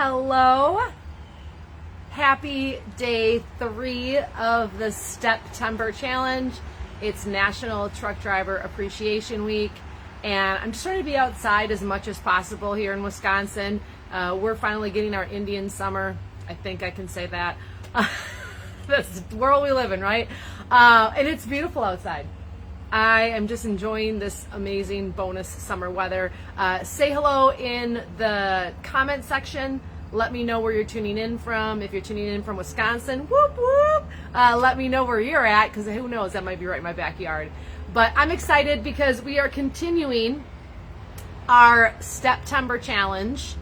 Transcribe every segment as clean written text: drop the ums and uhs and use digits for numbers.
Hello. Happy day 3 of the STEP-tember challenge. It's National Truck Driver Appreciation Week, and I'm just trying to be outside as much as possible here in Wisconsin. We're finally getting our Indian summer. I think I can say that. That's the world we live in, right? And it's beautiful outside. I am just enjoying this amazing bonus summer weather. Say hello in the comment section. Let me know where you're tuning in from. If you're tuning in from Wisconsin, whoop, whoop. Let me know where you're at, because who knows, that might be right in my backyard. But I'm excited because we are continuing our STEP-tember challenge,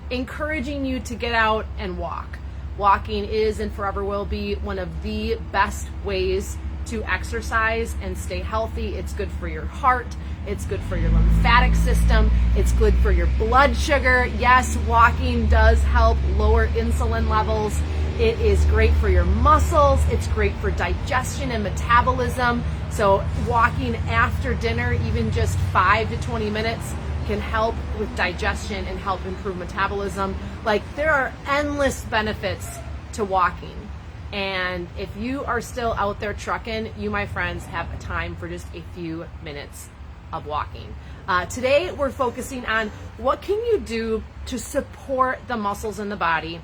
encouraging you to get out and walk. Walking is and forever will be one of the best ways to exercise and stay healthy. It's good for your heart. It's good for your lymphatic system. It's good for your blood sugar. Yes, walking does help lower insulin levels. It is great for your muscles. It's great for digestion and metabolism. So walking after dinner, even just 5 to 20 minutes, can help with digestion and help improve metabolism. Like, there are endless benefits to walking. And if you are still out there trucking, you, my friends, have a time for just a few minutes of walking. Today, we're focusing on what can you do to support the muscles in the body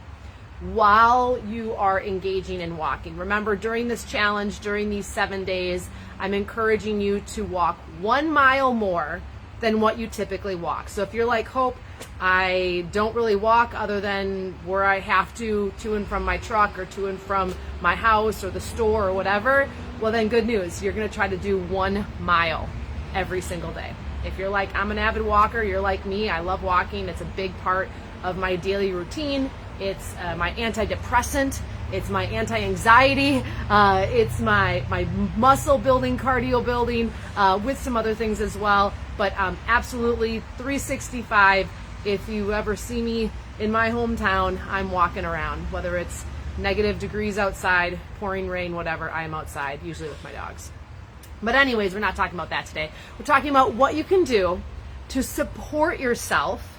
while you are engaging in walking. Remember, during this challenge, during these 7 days, I'm encouraging you to walk 1 mile more than what you typically walk. So if you're like, Hope, I don't really walk other than where I have to and from my truck or to and from my house or the store or whatever, well then good news, you're gonna try to do 1 mile every single day. If you're like, I'm an avid walker, you're like me, I love walking, it's a big part of my daily routine. It's my antidepressant, it's my anti-anxiety, it's my muscle building, cardio building, with some other things as well. But absolutely 365, if you ever see me in my hometown, I'm walking around. Whether it's negative degrees outside, pouring rain, whatever, I am outside, usually with my dogs. But anyways, we're not talking about that today. We're talking about what you can do to support yourself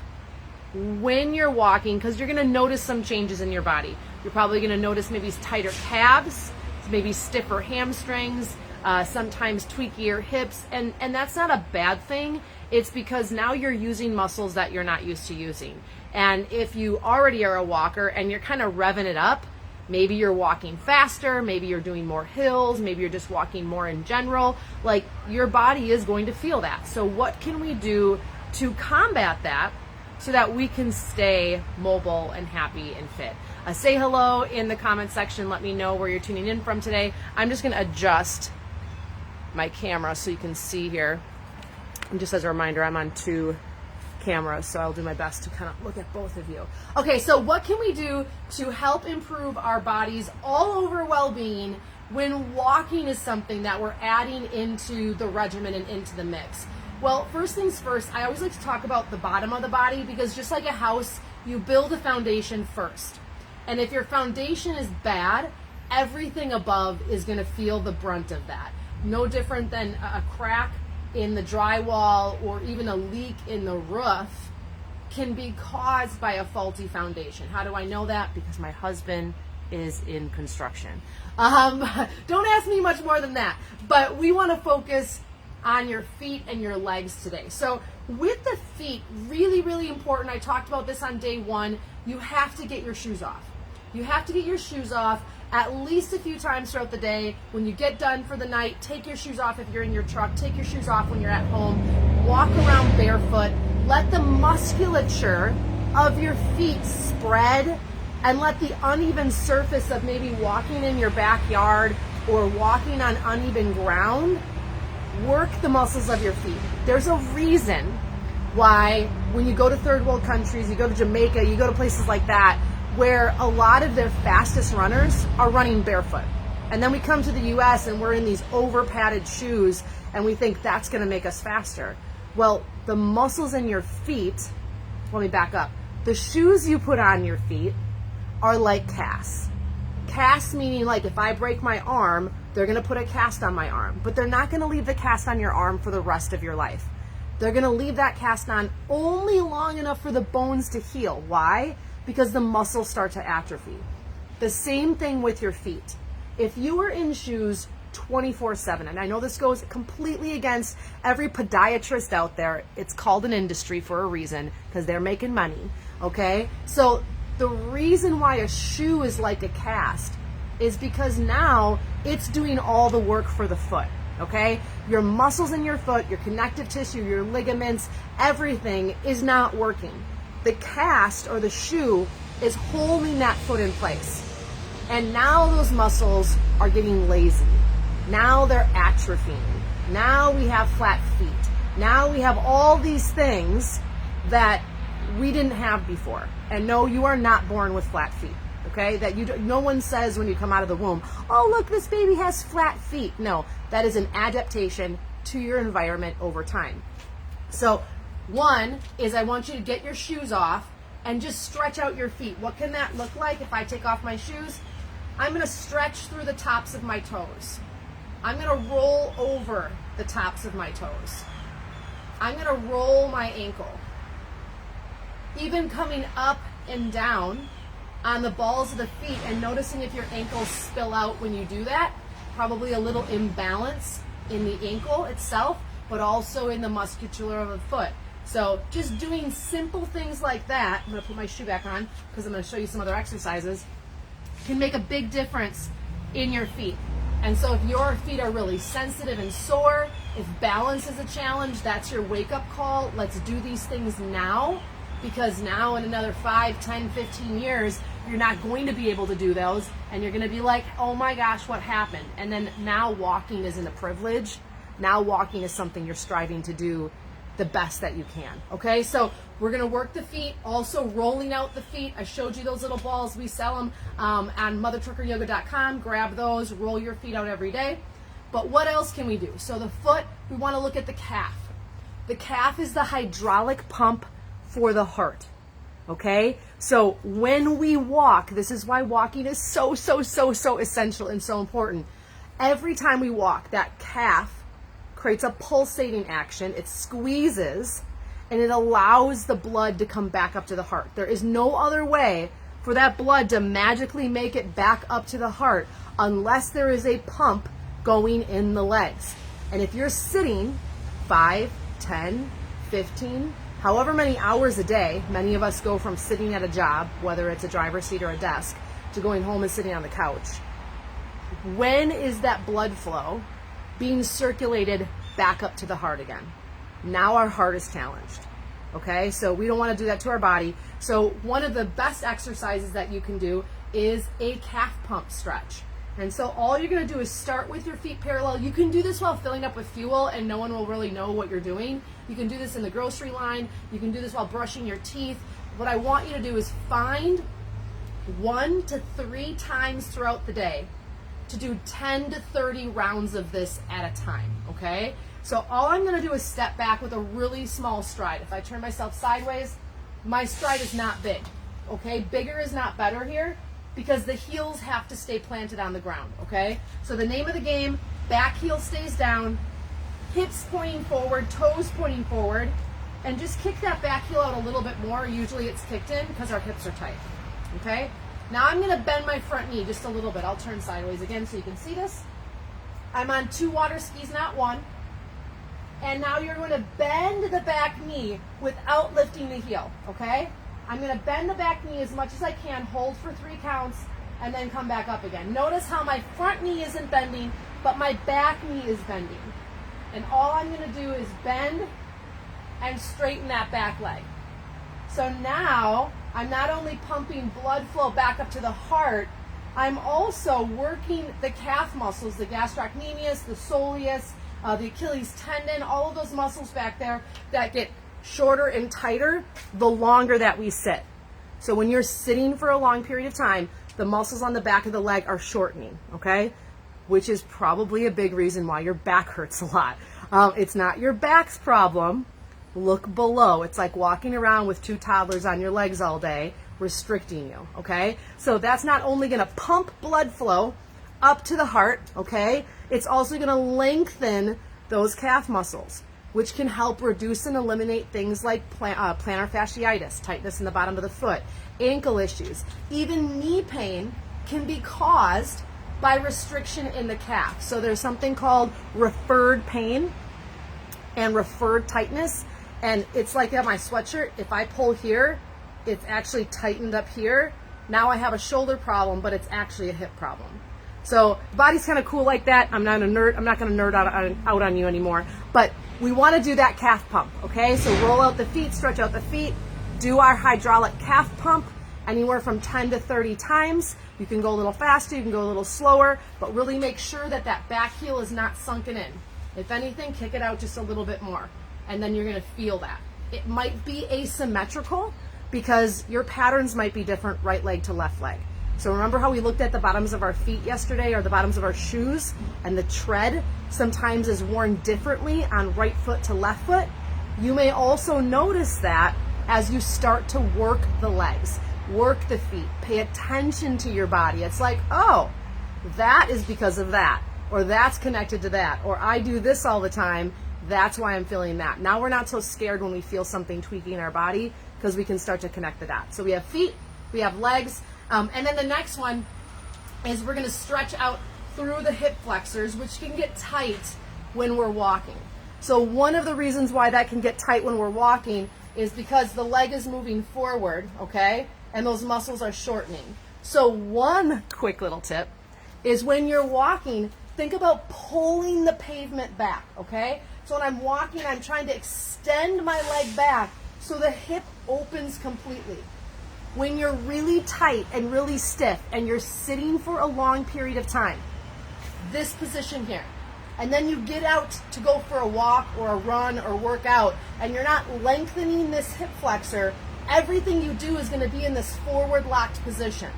when you're walking, because you're going to notice some changes in your body. You're probably going to notice maybe tighter calves, maybe stiffer hamstrings, sometimes tweakier hips, and that's not a bad thing. It's because now you're using muscles that you're not used to using. And if you already are a walker and you're kind of revving it up, maybe you're walking faster, maybe you're doing more hills, maybe you're just walking more in general, like, your body is going to feel that. So what can we do to combat that so that we can stay mobile and happy and fit? Say hello in the comment section. Let me know where you're tuning in from today. I'm just going to adjust my camera so you can see here. And just as a reminder, I'm on 2 cameras, so I'll do my best to kind of look at both of you. Okay, so what can we do to help improve our body's all-over well-being when walking is something that we're adding into the regimen and into the mix? Well, first things first, I always like to talk about the bottom of the body, because just like a house, you build a foundation first. And if your foundation is bad, everything above is going to feel the brunt of that. No different than a crack in the drywall or even a leak in the roof can be caused by a faulty foundation. How do I know that? Because my husband is in construction. Don't ask me much more than that. But we want to focus on your feet and your legs today. So with the feet, really, really important. I talked about this on day 1. You have to get your shoes off. You have to get your shoes off at least a few times throughout the day. When you get done for the night, take your shoes off if you're in your truck. Take your shoes off when you're at home. Walk around barefoot. Let the musculature of your feet spread, and let the uneven surface of maybe walking in your backyard or walking on uneven ground work the muscles of your feet. There's a reason why when you go to third world countries, you go to Jamaica, you go to places like that, where a lot of their fastest runners are running barefoot. And then we come to the US and we're in these over padded shoes and we think that's going to make us faster. Well, the muscles in your feet, let me back up. The shoes you put on your feet are like casts. Casts meaning, like, if I break my arm, they're going to put a cast on my arm, but they're not going to leave the cast on your arm for the rest of your life. They're going to leave that cast on only long enough for the bones to heal. Why? because the muscles start to atrophy. The same thing with your feet. If you are in shoes 24/7, and I know this goes completely against every podiatrist out there, it's called an industry for a reason, because they're making money, okay? So the reason why a shoe is like a cast is because now it's doing all the work for the foot, okay? Your muscles in your foot, your connective tissue, your ligaments, everything is not working. The cast or the shoe is holding that foot in place. And now those muscles are getting lazy. Now they're atrophying. Now we have flat feet. Now we have all these things that we didn't have before. And no, you are not born with flat feet. Okay, no one says when you come out of the womb, oh look, this baby has flat feet. No, that is an adaptation to your environment over time. So one is I want you to get your shoes off and just stretch out your feet. What can that look like if I take off my shoes? I'm going to stretch through the tops of my toes. I'm going to roll over the tops of my toes. I'm going to roll my ankle. Even coming up and down on the balls of the feet and noticing if your ankles spill out when you do that. Probably a little imbalance in the ankle itself, but also in the musculature of the foot. So just doing simple things like that, I'm going to put my shoe back on because I'm going to show you some other exercises, can make a big difference in your feet. And so if your feet are really sensitive and sore, if balance is a challenge, that's your wake-up call. Let's do these things now, because now in another 5, 10, 15 years, you're not going to be able to do those, and you're going to be like, oh my gosh, what happened? And then now walking isn't a privilege. Now walking is something you're striving to do the best that you can. Okay, so we're going to work the feet, also rolling out the feet. I showed you those little balls. We sell them on mothertruckeryoga.com. Grab those, roll your feet out every day. But what else can we do? So the foot, we want to look at the calf. The calf is the hydraulic pump for the heart. Okay, so when we walk, this is why walking is so essential and so important. Every time we walk, that calf creates a pulsating action. It squeezes and it allows the blood to come back up to the heart. There is no other way for that blood to magically make it back up to the heart unless there is a pump going in the legs. And if you're sitting 5, 10, 15, however many hours a day, many of us go from sitting at a job, whether it's a driver's seat or a desk, to going home and sitting on the couch. When is that blood flow being circulated back up to the heart again? Now our heart is challenged. Okay, so we don't want to do that to our body. So one of the best exercises that you can do is a calf pump stretch. And so all you're going to do is start with your feet parallel. You can do this while filling up with fuel and no one will really know what you're doing. You can do this in the grocery line. You can do this while brushing your teeth. What I want you to do is find 1 to 3 times throughout the day to do 10 to 30 rounds of this at a time, okay? So all I'm going to do is step back with a really small stride. If I turn myself sideways, my stride is not big, okay? Bigger is not better here because the heels have to stay planted on the ground, okay? So the name of the game, back heel stays down, hips pointing forward, toes pointing forward, and just kick that back heel out a little bit more. Usually it's kicked in because our hips are tight, okay? Now I'm going to bend my front knee just a little bit. I'll turn sideways again so you can see this. I'm on 2 water skis, not 1. And now you're going to bend the back knee without lifting the heel, okay? I'm going to bend the back knee as much as I can, hold for 3 counts, and then come back up again. Notice how my front knee isn't bending, but my back knee is bending. And all I'm going to do is bend and straighten that back leg. So now I'm not only pumping blood flow back up to the heart, I'm also working the calf muscles, the gastrocnemius, the soleus, the Achilles tendon, all of those muscles back there that get shorter and tighter the longer that we sit. So when you're sitting for a long period of time, the muscles on the back of the leg are shortening, okay? Which is probably a big reason why your back hurts a lot. It's not your back's problem. Look below. It's like walking around with 2 toddlers on your legs all day, restricting you, okay? So that's not only going to pump blood flow up to the heart, okay? It's also going to lengthen those calf muscles. which can help reduce and eliminate things like plantar fasciitis, tightness in the bottom of the foot, ankle issues. Even knee pain can be caused by restriction in the calf. So there's something called referred pain and referred tightness. And it's like on my sweatshirt, if I pull here, it's actually tightened up here. Now I have a shoulder problem, but it's actually a hip problem. So body's kind of cool like that. I'm not a nerd. I'm not going to nerd out on you anymore. But we want to do that calf pump, okay? So roll out the feet, stretch out the feet, do our hydraulic calf pump anywhere from 10 to 30 times. You can go a little faster, you can go a little slower, but really make sure that that back heel is not sunken in. If anything, kick it out just a little bit more, and then you're going to feel that. It might be asymmetrical because your patterns might be different right leg to left leg. So remember how we looked at the bottoms of our feet yesterday, or the bottoms of our shoes, and the tread sometimes is worn differently on right foot to left foot? You may also notice that as you start to work the legs, work the feet, pay attention to your body. It's like, oh, that is because of that, or that's connected to that, or I do this all the time, that's why I'm feeling that. Now we're not so scared when we feel something tweaking our body, because we can start to connect the dots. So we have feet, we have legs, and then the next one is we're going to stretch out through the hip flexors, which can get tight when we're walking. So one of the reasons why that can get tight when we're walking is because the leg is moving forward, okay, and those muscles are shortening. So one quick little tip is when you're walking, think about pulling the pavement back, okay? So when I'm walking, I'm trying to extend my leg back so the hip opens completely. When you're really tight and really stiff and you're sitting for a long period of time, this position here, and then you get out to go for a walk or a run or work out, and you're not lengthening this hip flexor, everything you do is going to be in this forward locked position.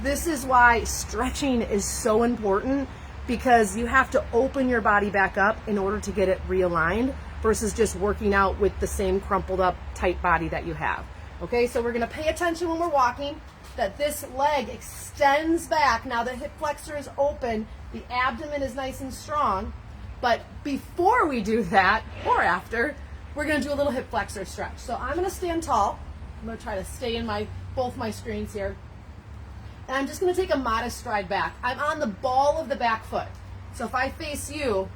This is why stretching is so important, because you have to open your body back up in order to get it realigned versus just working out with the same crumpled up tight body that you have. Okay, so we're going to pay attention when we're walking that this leg extends back. Now the hip flexor is open, the abdomen is nice and strong, but before we do that, or after, we're going to do a little hip flexor stretch. So I'm going to stand tall. I'm going to try to stay in both my screens here. And I'm just going to take a modest stride back. I'm on the ball of the back foot. So if I face you,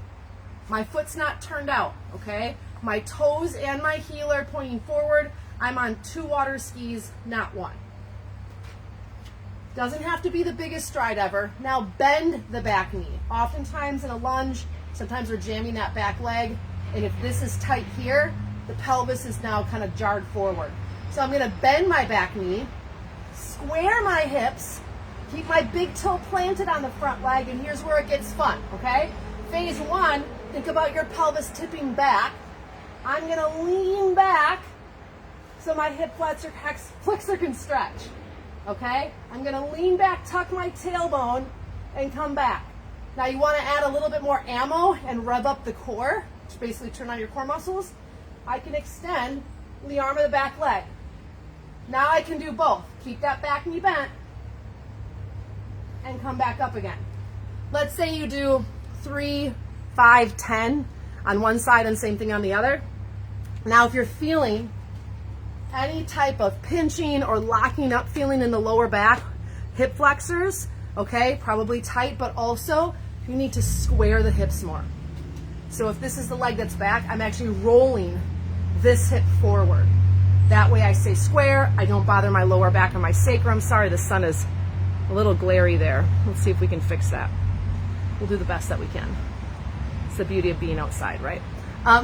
my foot's not turned out, okay? My toes and my heel are pointing forward. I'm on 2 water skis, not 1. Doesn't have to be the biggest stride ever. Now bend the back knee. Oftentimes in a lunge, sometimes we're jamming that back leg, and if this is tight here, the pelvis is now kind of jarred forward. So I'm going to bend my back knee, square my hips, keep my big toe planted on the front leg, and here's where it gets fun, okay? Phase 1, think about your pelvis tipping back. I'm going to lean back so my hip flexor can stretch, okay? I'm going to lean back, tuck my tailbone, and come back. Now you want to add a little bit more ammo and rev up the core, which basically turn on your core muscles. I can extend the arm of the back leg. Now I can do both. Keep that back knee bent and come back up again. Let's say you do 3, 5, 10 on one side and same thing on the other. Now if you're feeling any type of pinching or locking up feeling in the lower back, hip flexors, okay, probably tight, but also you need to square the hips more. So if this is the leg that's back, I'm actually rolling this hip forward. That way I stay square, I don't bother my lower back or my sacrum. Sorry, the sun is a little glary there. Let's see if we can fix that. We'll do the best that we can. It's the beauty of being outside, right?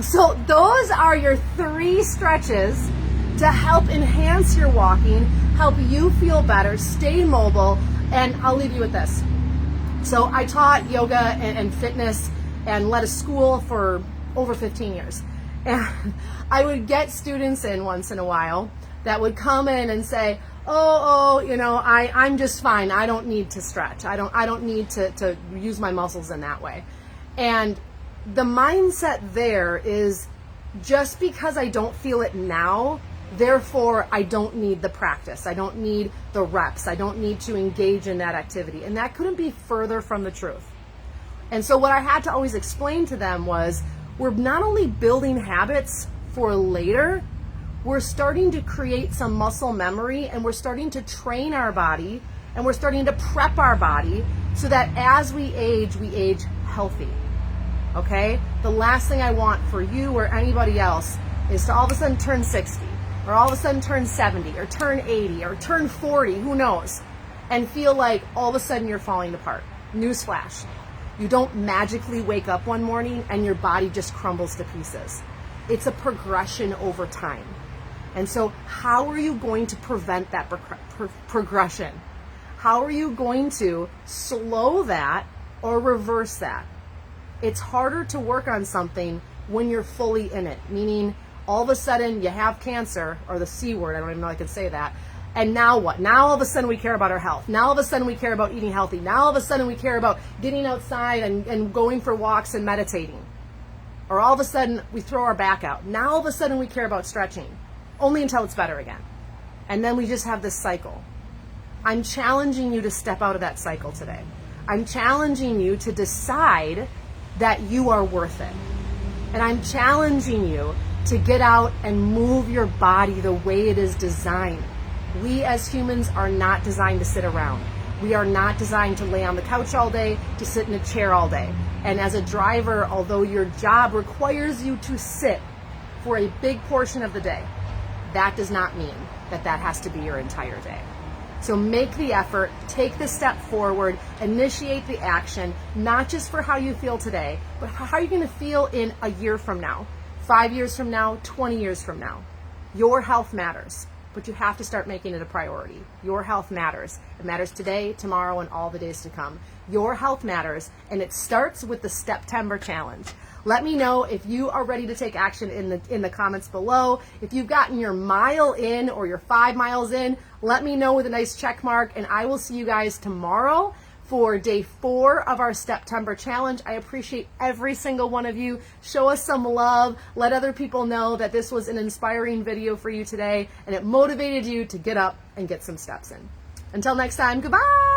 So those are your 3 stretches to help enhance your walking, help you feel better, stay mobile, and I'll leave you with this. So I taught yoga and fitness and led a school for over 15 years. And I would get students in once in a while that would come in and say, you know, I'm just fine. I don't need to stretch. I don't need to use my muscles in that way. And the mindset there is, just because I don't feel it now, therefore I don't need the practice. I don't need the reps. I don't need to engage in that activity. And that couldn't be further from the truth. And so what I had to always explain to them was, we're not only building habits for later, we're starting to create some muscle memory, and we're starting to train our body, and we're starting to prep our body so that as we age healthy. Okay? The last thing I want for you or anybody else is to all of a sudden turn 60, or all of a sudden turn 70, or turn 80, or turn 40, who knows, and feel like all of a sudden you're falling apart. Newsflash. You don't magically wake up one morning and your body just crumbles to pieces. It's a progression over time. And so how are you going to prevent that progression? How are you going to slow that or reverse that? It's harder to work on something when you're fully in it, meaning all of a sudden you have cancer, or the C word, I don't even know if I can say that, and now what? Now all of a sudden we care about our health. Now all of a sudden we care about eating healthy. Now all of a sudden we care about getting outside and going for walks and meditating. Or all of a sudden we throw our back out. Now all of a sudden we care about stretching, only until it's better again. And then we just have this cycle. I'm challenging you to step out of that cycle today. I'm challenging you to decide that you are worth it. And I'm challenging you to get out and move your body the way it is designed. We as humans are not designed to sit around. We are not designed to lay on the couch all day, to sit in a chair all day. And as a driver, although your job requires you to sit for a big portion of the day, that does not mean that that has to be your entire day. So make the effort, take the step forward, initiate the action, not just for how you feel today, but how you're gonna feel in a year from now, 5 years from now, 20 years from now. Your health matters, but you have to start making it a priority. Your health matters. It matters today, tomorrow, and all the days to come. Your health matters, and it starts with the STEP-tember challenge. Let me know if you are ready to take action in the comments below. If you've gotten your mile in or your 5 miles in, let me know with a nice check mark, and I will see you guys tomorrow for day 4 of our STEP-tember challenge. I appreciate every single one of you. Show us some love. Let other people know that this was an inspiring video for you today, and it motivated you to get up and get some steps in. Until next time, goodbye.